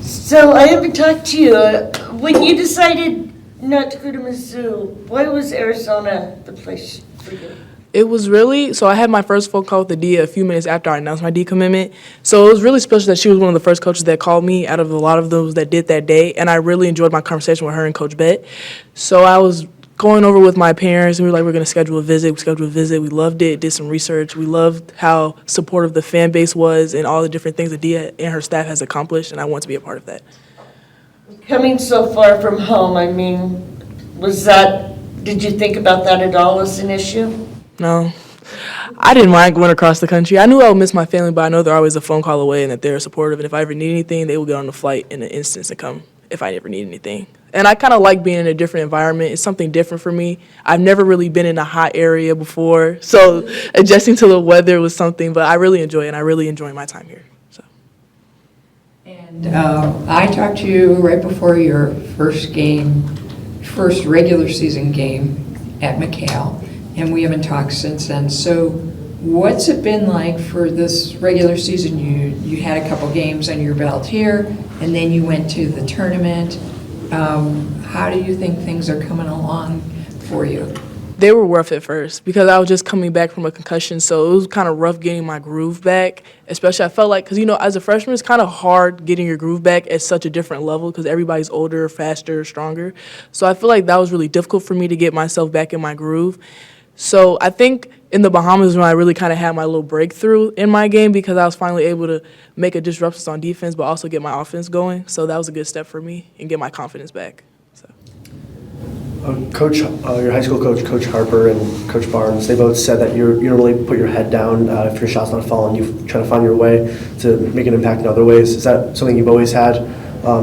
So I haven't talked to you. When you decided not to go to Mizzou, why was Arizona the place for you? It was really, so I had my first phone call with the D a few minutes after I announced my decommitment. So it was really special that she was one of the first coaches that called me out of a lot of those that did that day. And I really enjoyed my conversation with her and Coach Bett. So I was going over with my parents, and we were like, we're going to schedule a visit. We scheduled a visit. We loved it, did some research. We loved how supportive the fan base was and all the different things that Dia and her staff has accomplished, and I want to be a part of that. Coming so far from home, I mean, did you think about that at all as an issue? No. I didn't mind going across the country. I knew I would miss my family, but I know they're always a phone call away and that they're supportive. And if I ever need anything, they will get on the flight in an instant and come if I ever need anything. And I kind of like being in a different environment. It's something different for me. I've never really been in a hot area before, so adjusting to the weather was something, but I really enjoy it, and I really enjoy my time here. So. And I talked to you right before your first regular season game at McHale, and we haven't talked since then. So what's it been like for this regular season? You had a couple games on your belt here, and then you went to the tournament. How do you think things are coming along for you? They were rough at first because I was just coming back from a concussion, so it was kind of rough getting my groove back. Especially I felt like, because, as a freshman, it's kind of hard getting your groove back at such a different level because everybody's older, faster, stronger. So I feel like that was really difficult for me to get myself back in my groove. So I think in the Bahamas when I really kind of had my little breakthrough in my game because I was finally able to make a disruptions on defense but also get my offense going. So that was a good step for me and get my confidence back. So. Coach, your high school coach, Coach Harper and Coach Barnes, they both said that you don't really put your head down if your shot's not falling. You try to find your way to make an impact in other ways. Is that something you've always had,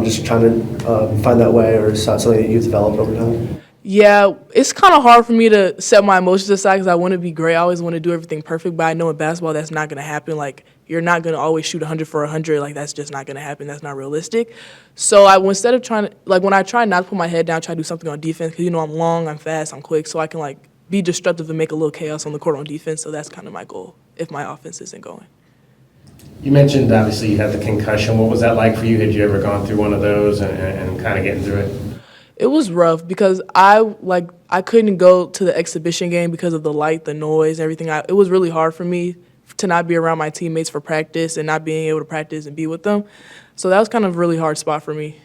just trying to find that way, or is that something that you've developed over time? Yeah, it's kind of hard for me to set my emotions aside because I want to be great. I always want to do everything perfect, but I know in basketball that's not going to happen. Like, you're not going to always shoot 100 for 100. Like, that's just not going to happen. That's not realistic. So instead of trying to, when I try not to put my head down, I try to do something on defense because, I'm long, I'm fast, I'm quick, so I can, be disruptive and make a little chaos on the court on defense. So that's kind of my goal if my offense isn't going. You mentioned, obviously, you had the concussion. What was that like for you? Had you ever gone through one of those and kind of getting through it? It was rough because I couldn't go to the exhibition game because of the light, the noise, everything. It was really hard for me to not be around my teammates for practice and not being able to practice and be with them. So that was kind of a really hard spot for me.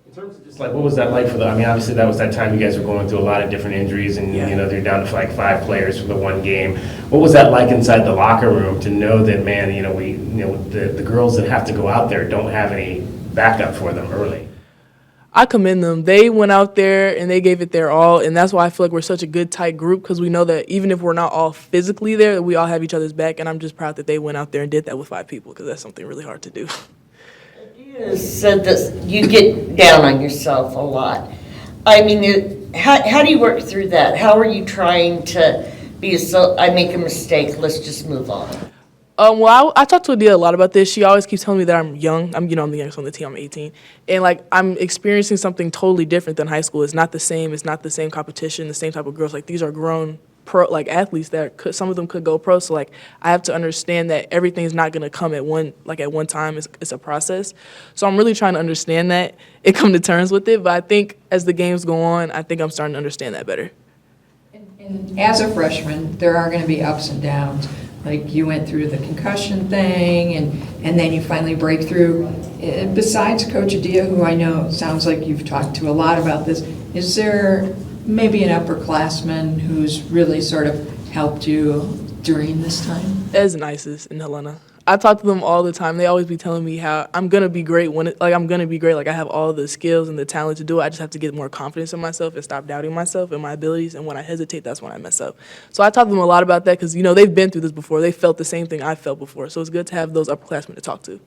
In terms of just what was that like for obviously that was that time you guys were going through a lot of different injuries and, they're down to 5 players for the one game. What was that like inside the locker room to know that, man, the girls that have to go out there don't have any backup for them early? I commend them. They went out there and they gave it their all, and that's why I feel like we're such a good, tight group because we know that even if we're not all physically there, we all have each other's back, and I'm just proud that they went out there and did that with 5 people because that's something really hard to do. You said that you get down on yourself a lot. I mean, how do you work through that? How are you trying to I make a mistake, let's just move on? Well, I talked to Adia a lot about this. She always keeps telling me that I'm young. I'm the youngest on the team. I'm 18. And, I'm experiencing something totally different than high school. It's not the same. It's not the same competition, the same type of girls. These are grown pro, athletes that some of them could go pro. So, I have to understand that everything's not going to come at one time. It's a process. So I'm really trying to understand that and come to terms with it. But I think as the games go on, I think I'm starting to understand that better. And as a freshman, there are going to be ups and downs. You went through the concussion thing, and then you finally break through. Besides Coach Adia, who I know sounds like you've talked to a lot about this, is there maybe an upperclassman who's really sort of helped you during this time? Ez and Isis and Helena. I talk to them all the time. They always be telling me how I'm gonna be great I'm gonna be great. I have all the skills and the talent to do it. I just have to get more confidence in myself and stop doubting myself and my abilities. And when I hesitate, that's when I mess up. So I talk to them a lot about that because they've been through this before. They felt the same thing I felt before. So it's good to have those upperclassmen to talk to.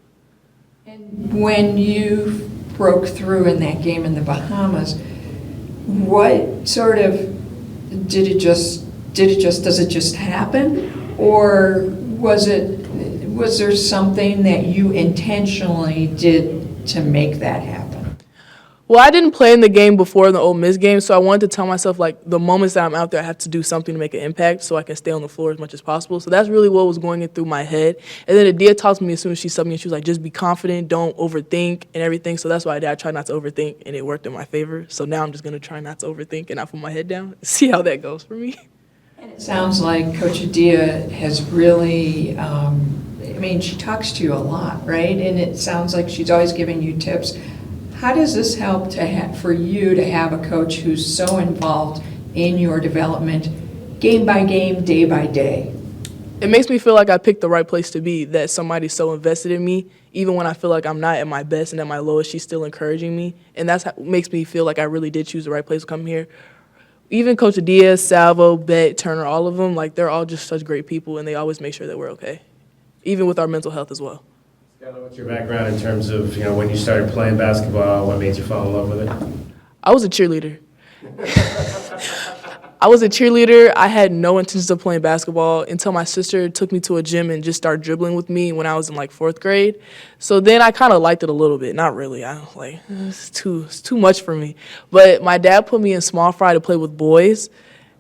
And when you broke through in that game in the Bahamas, what sort of does it just happen, or was there something that you intentionally did to make that happen? Well, I didn't play in the game before the Ole Miss game, so I wanted to tell myself, like, the moments that I'm out there, I have to do something to make an impact so I can stay on the floor as much as possible. So that's really what was going in through my head. And then Adia talked to me as soon as she subbed me, and she was like, just be confident, don't overthink and everything. So that's why I did. I tried not to overthink, and it worked in my favor. So now I'm just going to try not to overthink and not put my head down, see how that goes for me. And it sounds like Coach Adia has really, she talks to you a lot, right? And it sounds like she's always giving you tips. How does this help for you to have a coach who's so involved in your development, game by game, day by day? It makes me feel like I picked the right place to be, that somebody's so invested in me. Even when I feel like I'm not at my best and at my lowest, she's still encouraging me. And that's what makes me feel like I really did choose the right place to come here. Even Coach Adia, Salvo, Bet, Turner, all of them, like, they're all just such great people, and they always make sure that we're okay, even with our mental health as well. Skylar, what's your background in terms of, when you started playing basketball, what made you fall in love with it? I was a cheerleader. I had no intentions of playing basketball until my sister took me to a gym and just started dribbling with me when I was in like 4th grade. So then I kind of liked it a little bit. Not really. I was like, it's too much for me. But my dad put me in small fry to play with boys.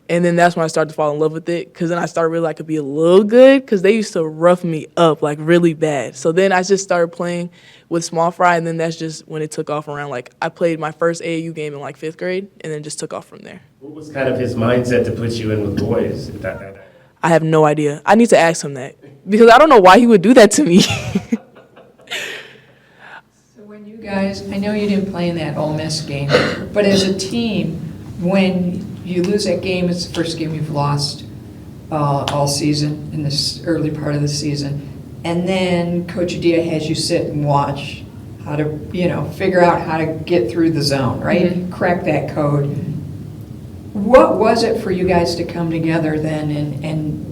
And then that's when I started to fall in love with it, because then I started really I could be a little good, because they used to rough me up like really bad. So then I just started playing with small fry, and then that's just when it took off around, like, I played my first AAU game in like 5th grade, and then just took off from there. What was kind of his mindset to put you in with boys at that? I have no idea. I need to ask him that, because I don't know why he would do that to me. So when you guys, I know you didn't play in that Ole Miss game, but as a team, when you lose that game, it's the first game you've lost all season, in this early part of the season. And then Coach Adia has you sit and watch how to, figure out how to get through the zone, right? Mm-hmm. Crack that code. What was it for you guys to come together then and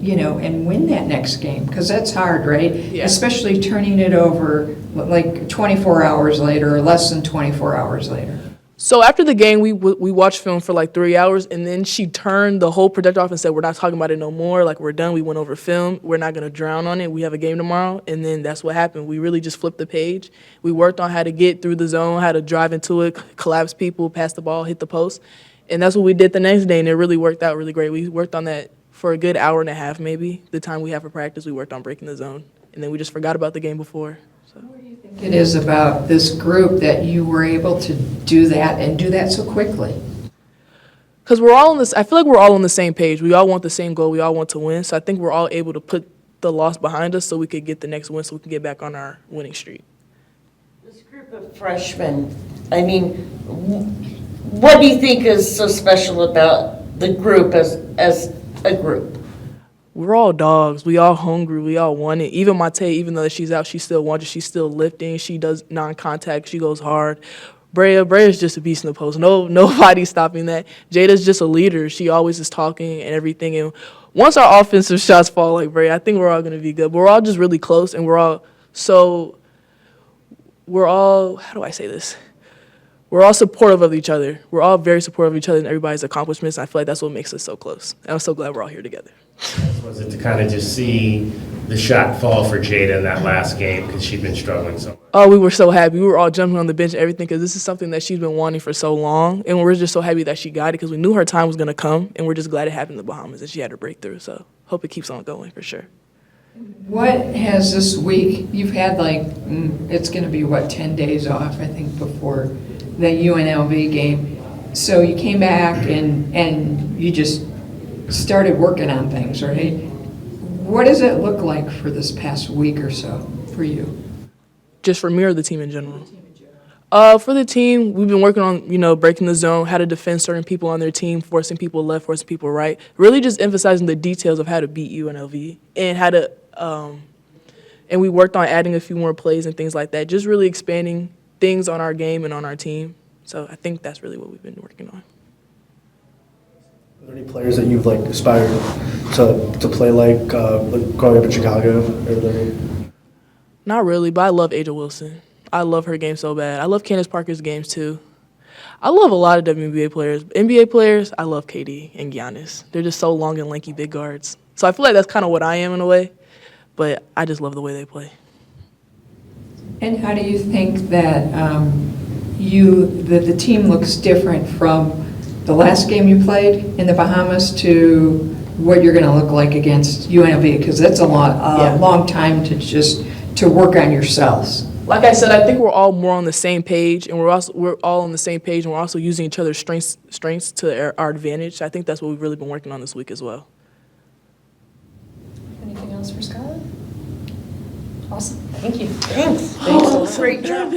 win that next game? Because that's hard, right? Yeah. Especially turning it over like 24 hours later or less than 24 hours later. So after the game, we watched film for like 3 hours, and then she turned the whole projector off and said, we're not talking about it no more. Like, we're done. We went over film. We're not going to drown on it. We have a game tomorrow. And then that's what happened. We really just flipped the page. We worked on how to get through the zone, how to drive into it, collapse people, pass the ball, hit the post. And that's what we did the next day, and it really worked out really great. We worked on that for a good hour and a half maybe. The time we had for practice, we worked on breaking the zone. And then we just forgot about the game before. So. What do you think it is about this group that you were able to do that and do that so quickly? Because we're all on this, I feel like we're all on the same page. We all want the same goal. We all want to win. So I think we're all able to put the loss behind us so we could get the next win, so we can get back on our winning streak. This group of freshmen, what do you think is so special about the group as a group? We're all dogs. We all hungry. We all want it. Even Mate, even though she's out, she still wants it. She's still lifting. She does non-contact. She goes hard. Brea's just a beast in the post. Nobody's stopping that. Jada's just a leader. She always is talking and everything. And once our offensive shots fall like Brea, I think we're all going to be good. But we're all just really close, and how do I say this? We're all supportive of each other. We're all very supportive of each other and everybody's accomplishments. I feel like that's what makes us so close. And I'm so glad we're all here together. Was it to kind of just see the shot fall for Jada in that last game because she'd been struggling so much? Oh, we were so happy. We were all jumping on the bench and everything, because this is something that she's been wanting for so long. And we're just so happy that she got it, because we knew her time was going to come. And we're just glad it happened in the Bahamas and she had her breakthrough. So hope it keeps on going for sure. What has this week, you've had it's going to be 10 days off, I think, before the UNLV game. So you came back and you just started working on things, right? What does it look like for this past week or so for you? Just for me or the team in general? For the team, we've been working on, breaking the zone, how to defend certain people on their team, forcing people left, forcing people right. Really just emphasizing the details of how to beat UNLV and how to, and we worked on adding a few more plays and things like that. Just really expanding things on our game and on our team. So I think that's really what we've been working on. Are there any players that you've aspired to play like growing up in Chicago? Not really, but I love Aja Wilson. I love her game so bad. I love Candace Parker's games too. I love a lot of WNBA players. NBA players, I love KD and Giannis. They're just so long and lanky big guards. So I feel like that's kind of what I am in a way, but I just love the way they play. And how do you think that the team looks different from the last game you played in the Bahamas to what you're going to look like against UNLV, because that's a long time to work on yourselves. Like I said, I think we're all more on the same page, and we're all on the same page, and we're also using each other's strengths to our advantage. I think that's what we've really been working on this week as well. Anything else for Skylar? Awesome, thank you. Thanks. Oh, Great job.